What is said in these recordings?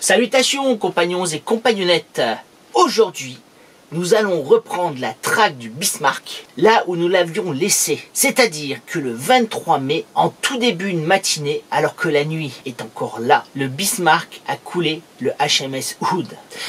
Salutations compagnons et compagnonnettes. Aujourd'hui, nous allons reprendre la traque du Bismarck là où nous l'avions laissé. C'est-à-dire que le 23 mai, en tout début de matinée, alors que la nuit est encore là, le Bismarck a coulé le HMS Hood.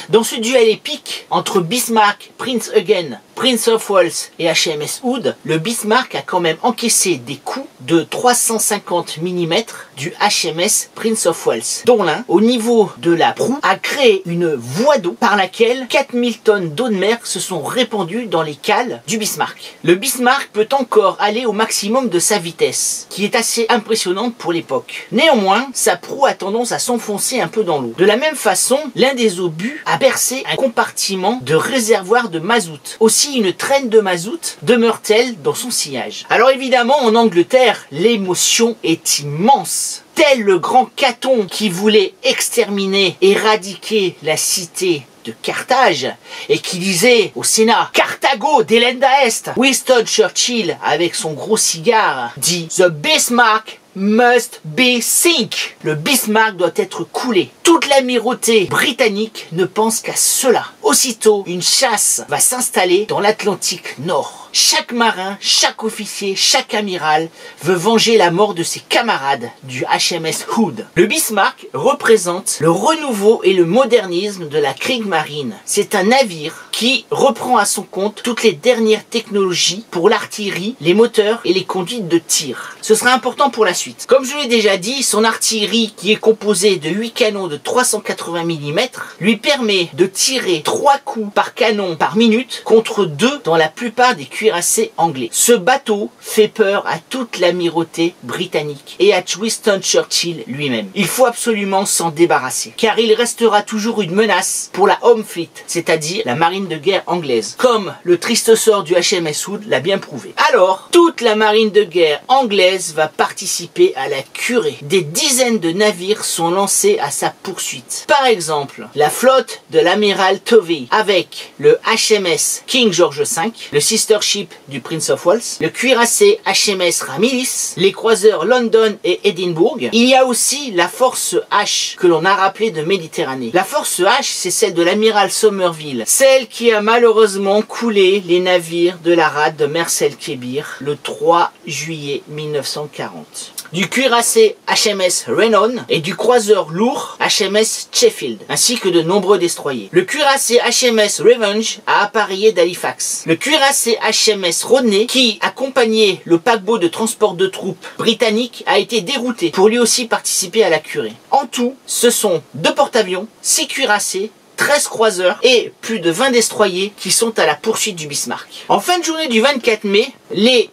Dans ce duel épique entre Bismarck, Prince Eugen, Prince of Wales et HMS Hood, le Bismarck a quand même encaissé des coups de 350 mm du HMS Prince of Wales, dont l'un, au niveau de la proue, a créé une voie d'eau par laquelle 4000 tonnes d'eau de mer se sont répandues dans les cales du Bismarck. Le Bismarck peut encore aller au maximum de sa vitesse, qui est assez impressionnante pour l'époque. Néanmoins, sa proue a tendance à s'enfoncer un peu dans l'eau. De la même façon, l'un des obus a percé un compartiment de réservoir de mazout. Aussi, une traîne de mazout demeure-t-elle dans son sillage. Alors évidemment, en Angleterre, l'émotion est immense. Tel le grand Caton qui voulait exterminer, éradiquer la cité de Carthage et qui disait au Sénat Carthago delenda est. Winston Churchill, avec son gros cigare, dit The Bismarck must be sink. Le Bismarck doit être coulé. Toute l'amirauté britannique ne pense qu'à cela. Aussitôt, une chasse va s'installer dans l'Atlantique Nord. Chaque marin, chaque officier, chaque amiral veut venger la mort de ses camarades du HMS Hood. Le Bismarck représente le renouveau et le modernisme de la Kriegsmarine. C'est un navire qui reprend à son compte toutes les dernières technologies pour l'artillerie, les moteurs et les conduites de tir. Ce sera important pour la suite. Comme je l'ai déjà dit, son artillerie, qui est composée de 8 canons de 380 mm, lui permet de tirer 3 coups par canon par minute contre 2 dans la plupart des cuirassés anglais. Ce bateau fait peur à toute l'amirauté britannique et à Winston Churchill lui-même. Il faut absolument s'en débarrasser, car il restera toujours une menace pour la Home Fleet, c'est-à-dire la marine de guerre anglaise, comme le triste sort du HMS Hood l'a bien prouvé. Alors, toute la marine de guerre anglaise va participer à la curée. Des dizaines de navires sont lancés à sa poursuite. Par exemple, la flotte de l'amiral Tovey avec le HMS King George V, le sister ship du Prince of Wales, le cuirassé HMS Ramillies, les croiseurs London et Edinburgh. Il y a aussi la force H que l'on a rappelée de Méditerranée. La force H, c'est celle de l'amiral Somerville, celle qui a malheureusement coulé les navires de la rade de Mercel-Kébir le 3 juillet 1940. Du cuirassé HMS Renon et du croiseur lourd HMS Sheffield, ainsi que de nombreux destroyers. Le cuirassé HMS Revenge a appareillé d'Halifax. Le cuirassé HMS Rodney, qui accompagnait le paquebot de transport de troupes britannique, a été dérouté pour lui aussi participer à la curée. En tout, ce sont 2 porte-avions, 6 cuirassés, 13 croiseurs et plus de 20 destroyers qui sont à la poursuite du Bismarck. En fin de journée du 24 mai, les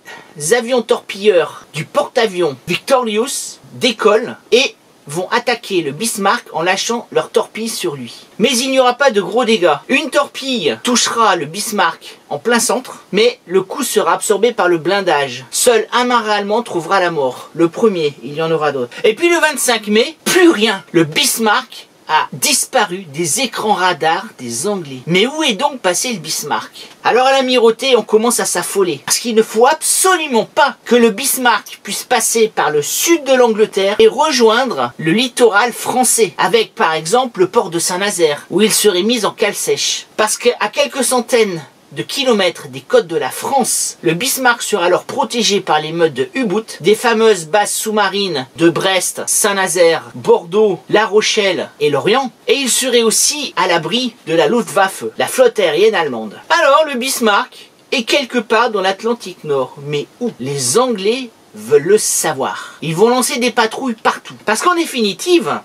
avions torpilleurs du porte-avions Victorious décollent et vont attaquer le Bismarck en lâchant leurs torpilles sur lui. Mais il n'y aura pas de gros dégâts. Une torpille touchera le Bismarck en plein centre, mais le coup sera absorbé par le blindage. Seul un marin allemand trouvera la mort. Le premier, il y en aura d'autres. Et puis le 25 mai, plus rien. Le Bismarck a disparu des écrans radars des Anglais. Mais où est donc passé le Bismarck? Alors à l'amirauté, on commence à s'affoler. Parce qu'il ne faut absolument pas que le Bismarck puisse passer par le sud de l'Angleterre et rejoindre le littoral français. Avec par exemple le port de Saint-Nazaire, où il serait mis en cale sèche. Parce qu'à quelques centaines de kilomètres des côtes de la France, le Bismarck sera alors protégé par les meutes de U-boot, des fameuses bases sous-marines de Brest, Saint-Nazaire, Bordeaux, La Rochelle et Lorient, et il serait aussi à l'abri de la Luftwaffe, la flotte aérienne allemande. Alors le Bismarck est quelque part dans l'Atlantique Nord, mais où? Les Anglais veulent le savoir. Ils vont lancer des patrouilles partout, parce qu'en définitive,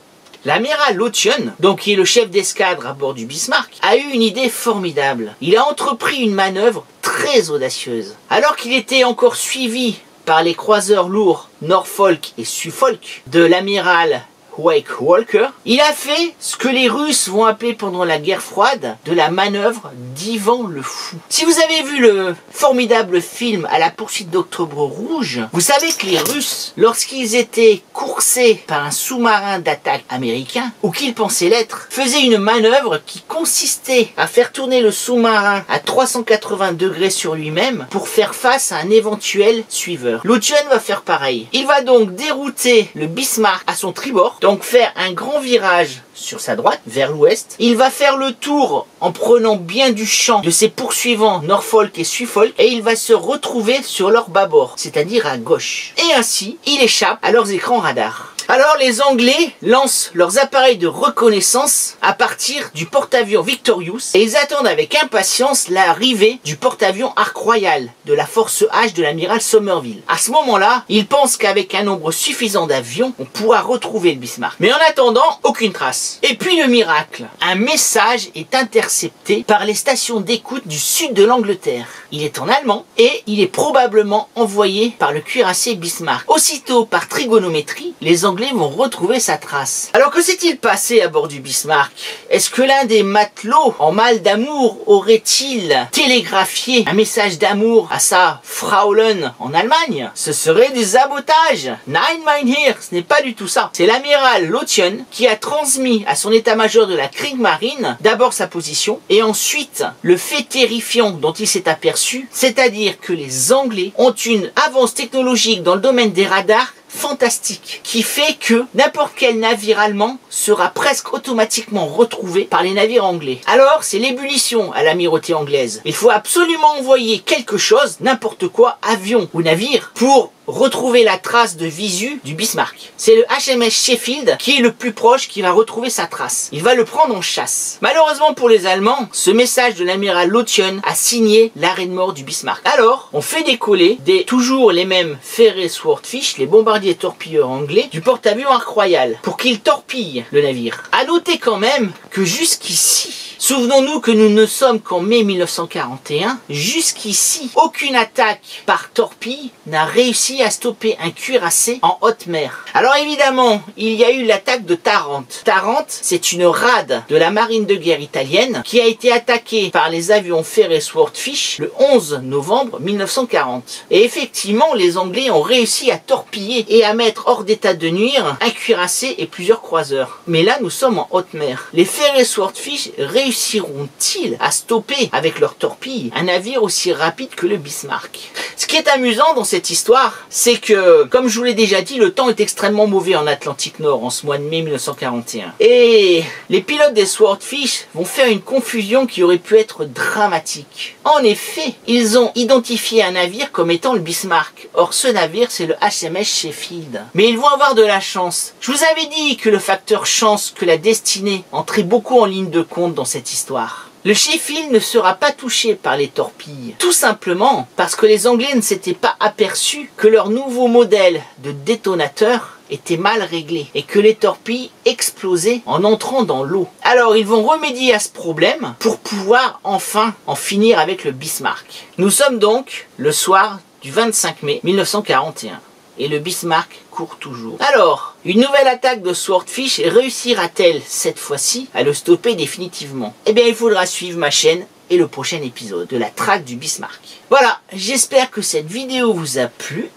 l'amiral Lotion, donc qui est le chef d'escadre à bord du Bismarck, a eu une idée formidable. Il a entrepris une manœuvre très audacieuse. Alors qu'il était encore suivi par les croiseurs lourds Norfolk et Suffolk de l'amiral Wake Walker, il a fait ce que les Russes vont appeler pendant la guerre froide de la manœuvre d'Ivan le Fou. Si vous avez vu le formidable film À la poursuite d'Octobre Rouge, vous savez que les Russes, lorsqu'ils étaient coursés par un sous-marin d'attaque américain, ou qu'ils pensaient l'être, faisaient une manœuvre qui consistait à faire tourner le sous-marin à 380 degrés sur lui-même pour faire face à un éventuel suiveur. Lotion va faire pareil. Il va donc dérouter le Bismarck à son tribord, donc faire un grand virage sur sa droite, vers l'ouest. Il va faire le tour en prenant bien du champ de ses poursuivants Norfolk et Suffolk et il va se retrouver sur leur bâbord, c'est-à-dire à gauche. Et ainsi, il échappe à leurs écrans radars. Alors les Anglais lancent leurs appareils de reconnaissance à partir du porte-avions Victorious et ils attendent avec impatience l'arrivée du porte-avions Ark Royal de la force H de l'amiral Somerville. À ce moment-là, ils pensent qu'avec un nombre suffisant d'avions, on pourra retrouver le Bismarck. Mais en attendant, aucune trace. Et puis le miracle, un message est intercepté par les stations d'écoute du sud de l'Angleterre. Il est en allemand et il est probablement envoyé par le cuirassé Bismarck. Aussitôt, par trigonométrie, les Anglais vont retrouver sa trace. Alors que s'est-il passé à bord du Bismarck? Est-ce que l'un des matelots en mal d'amour aurait-il télégraphié un message d'amour à sa Fraulein en Allemagne? Ce serait du sabotage. Nein, mein Herr, ce n'est pas du tout ça. C'est l'amiral Lotion qui a transmis à son état-major de la Kriegsmarine d'abord sa position et ensuite le fait terrifiant dont il s'est aperçu, c'est-à-dire que les Anglais ont une avance technologique dans le domaine des radars fantastique, qui fait que n'importe quel navire allemand sera presque automatiquement retrouvé par les navires anglais. Alors, c'est l'ébullition à l'amirauté anglaise. Il faut absolument envoyer quelque chose, n'importe quoi, avion ou navire, pour retrouver la trace de visu du Bismarck. C'est le HMS Sheffield qui est le plus proche, qui va retrouver sa trace. Il va le prendre en chasse. Malheureusement pour les Allemands, ce message de l'amiral Lotion a signé l'arrêt de mort du Bismarck. Alors, on fait décoller toujours les mêmes Fairey Swordfish, les bombardiers torpilleurs anglais, du porte-avions Ark Royal, pour qu'ils torpillent le navire. À noter quand même que jusqu'ici, souvenons-nous que nous ne sommes qu'en mai 1941, jusqu'ici, aucune attaque par torpille n'a réussi à stopper un cuirassé en haute mer. Alors évidemment, il y a eu l'attaque de Tarente. Tarente, c'est une rade de la marine de guerre italienne qui a été attaquée par les avions Fairey Swordfish le 11 novembre 1940. Et effectivement, les Anglais ont réussi à torpiller et à mettre hors d'état de nuire un cuirassé et plusieurs croiseurs. Mais là, nous sommes en haute mer. Les Fairey Swordfish réussiront-ils à stopper avec leurs torpilles un navire aussi rapide que le Bismarck? Ce qui est amusant dans cette histoire, c'est que, comme je vous l'ai déjà dit, le temps est extrêmement mauvais en Atlantique Nord en ce mois de mai 1941. Et les pilotes des Swordfish vont faire une confusion qui aurait pu être dramatique. En effet, ils ont identifié un navire comme étant le Bismarck. Or, ce navire, c'est le HMS Sheffield. Mais ils vont avoir de la chance. Je vous avais dit que le facteur chance, que la destinée entrait beaucoup en ligne de compte dans cette histoire. Le Sheffield ne sera pas touché par les torpilles, tout simplement parce que les Anglais ne s'étaient pas aperçus que leur nouveau modèle de détonateur était mal réglé et que les torpilles explosaient en entrant dans l'eau. Alors ils vont remédier à ce problème pour pouvoir enfin en finir avec le Bismarck. Nous sommes donc le soir du 25 mai 1941 et le Bismarck court toujours. Alors, une nouvelle attaque de Swordfish réussira-t-elle cette fois-ci à le stopper définitivement? Eh bien, il faudra suivre ma chaîne et le prochain épisode de la traque du Bismarck. Voilà, j'espère que cette vidéo vous a plu.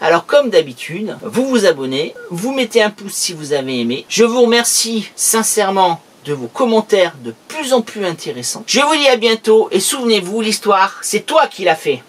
Alors comme d'habitude, vous vous abonnez, vous mettez un pouce si vous avez aimé. Je vous remercie sincèrement de vos commentaires de plus en plus intéressants. Je vous dis à bientôt et souvenez-vous, l'histoire, c'est toi qui l'as fait.